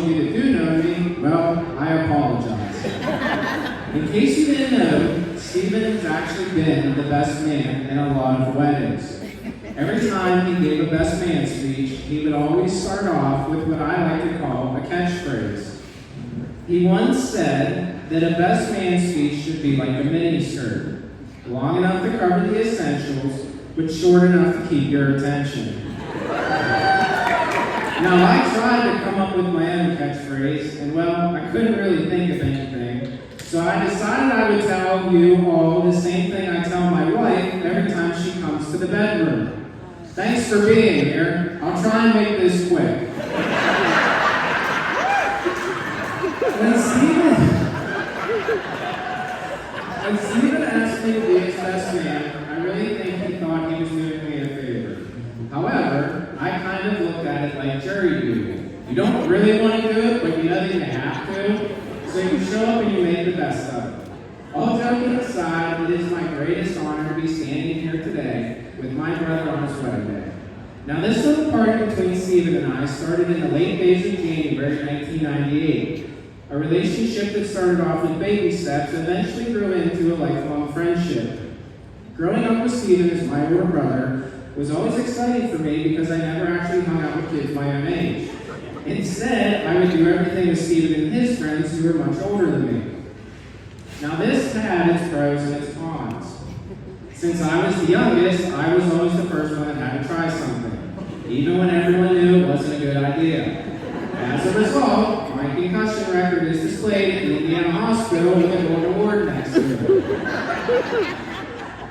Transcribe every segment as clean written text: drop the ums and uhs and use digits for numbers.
of you that do know me, well, I apologize. In case you didn't know, Stephen has actually been the best man in a lot of weddings. Every time he gave a best man speech, he would always start off with what I like to call a catchphrase. He once said that a best man speech should be like a mini skirt, long enough to cover the essentials, but short enough to keep your attention. Now, I tried to come up with my own catchphrase, and well, I couldn't really think of anything, so I decided I would tell you all the same thing I tell my wife every time she comes to the bedroom. Thanks for being here. I'll try and make this quick. When Stephen asked me to be his best man, I really think he thought he was doing me a favor. However, I kind of looked at it like jury duty. You don't really want to do it, but you know that you have to, so you show up and you make the best of it. All joking aside, it is my greatest honor to be standing here today with my brother on his wedding day. Now, this little party between Stephen and I started in the late days of January 1998. A relationship that started off with baby steps eventually grew into a lifelong friendship. Growing up with Stephen as my older brother was always exciting for me because I never actually hung out with kids my own age. Instead, I would do everything with Stephen and his friends who were much older than me. Now, this had its pros and its cons. Since I was the youngest, I was always the first one that had to try something, even when everyone knew it wasn't a good idea. As a result, my concussion record is displayed in the Indiana Hospital with a gold award next to it.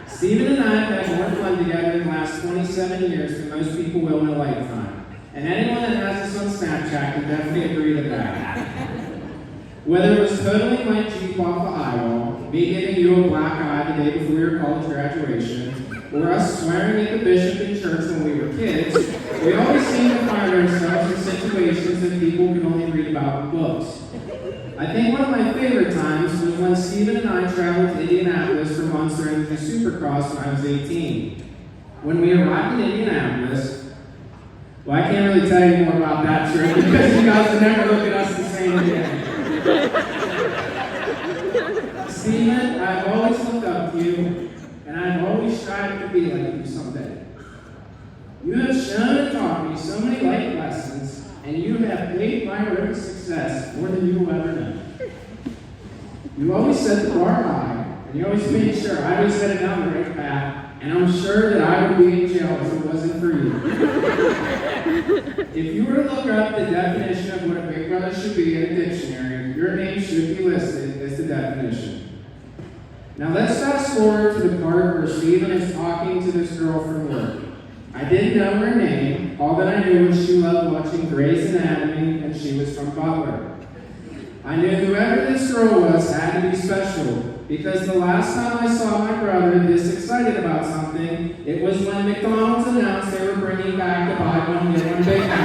Stephen and I have had more fun together in the last 27 years than most people will in a lifetime. And anyone that has us on Snapchat can definitely agree to that. Whether it was totaling my Jeep off the highwall, me giving you a black eye the day before your college graduation, or us swearing at the bishop in church when we were kids, we always seem to find ourselves in situations that people can only read about in books. I think one of my favorite times was when Stephen and I traveled to Indianapolis for months during the Supercross when I was 18. When we arrived in Indianapolis, well, I can't really tell you more about that trip because you guys will never look at us the same again. Stephen, I've always looked up to you, and I've always strived to be like you someday. You have shown and taught me so many life lessons, and you have paved my road to success more than you will ever know. You always set the bar high, and you always made sure I was headed down the right path, and I'm sure that I would be in jail if it wasn't for you. If you were to look up the definition of what a big brother should be in a dictionary, your name should be listed as the definition. Now let's fast forward to the part where Stephen is talking to this girl from work. I didn't know her name. All that I knew was she loved watching Grey's Anatomy, and she was from Butler. I knew whoever this girl was had to be special, because the last time I saw my brother this excited about something, it was when McDonald's announced they were bringing back the buy one get one Big Mac.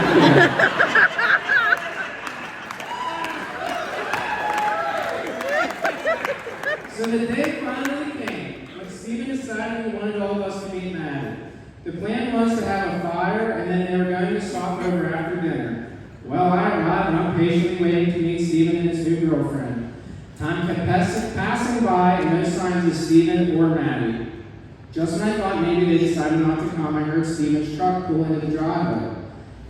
So the day finally came when Stephen decided he wanted all of us to meet Maddie. The plan was to have a fire, and then they were going to stop over after dinner. Well, I arrived, and I'm patiently waiting to meet Stephen and his new girlfriend. Time kept passing by, and no signs of Stephen or Maddie. Just when I thought maybe they decided not to come, I heard Stephen's truck pull into the driveway.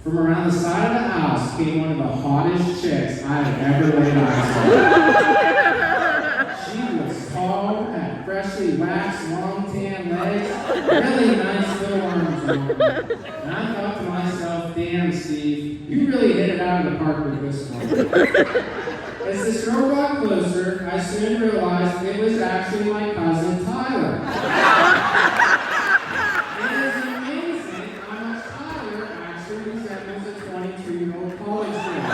From around the side of the house came one of the hottest chicks I have ever laid eyes on. She was tall, had freshly waxed, long tan legs, really nice little arms on her. And I thought to myself, damn, Steve, you really hit it out of the park with this one. As this girl got closer, I soon realized it was actually my cousin Tyler. It is amazing how much Tyler actually resembles a 22-year-old college student.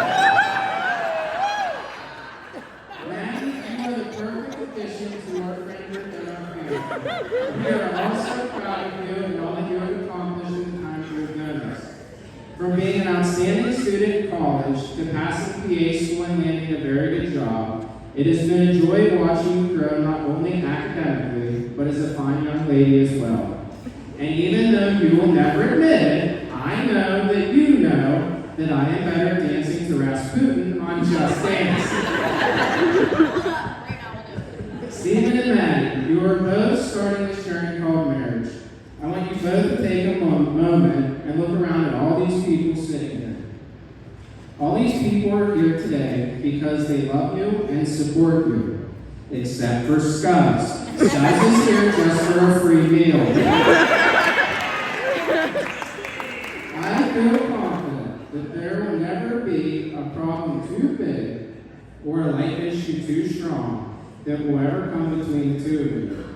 Maddie, you are the perfect addition to our friend group and our family. We are all so proud of you and all that you have accomplished in the time you have known us. From being an outstanding student in college to passing PA school and landing a very good job, it has been a joy watching you grow not only academically, but as a fine young lady as well. And even though you will never admit it, I know that you know that I am better at dancing dancing to Rasputin on Just Dance. Stephen and Maddie, you are both starting this journey called marriage. I want you both to take a moment and look around at all these people sitting here. All these people are here today because they love you and support you, except for Scuzz. Scuzz is here just for a free meal. I feel confident that there will never be a problem too big or a life issue too strong that will ever come between the two of you.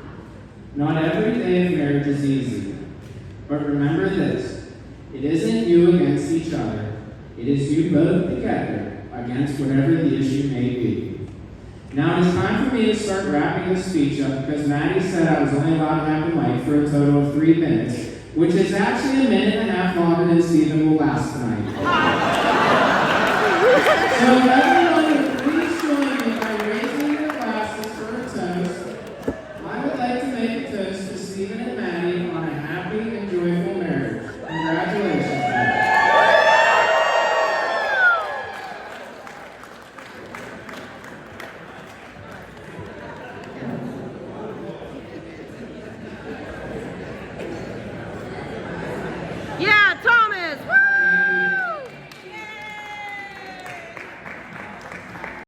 Not every day of marriage is easy, but remember this, it isn't you against each other, it is you both together against whatever the issue may be. Now it is time for me to start wrapping this speech up because Maddie said I was only allowed to have the mic for a total of 3 minutes, which is actually a minute and a half longer than Stephen will last tonight. So everyone would please join me by raising your glasses for a toast. I would like to make a toast to Stephen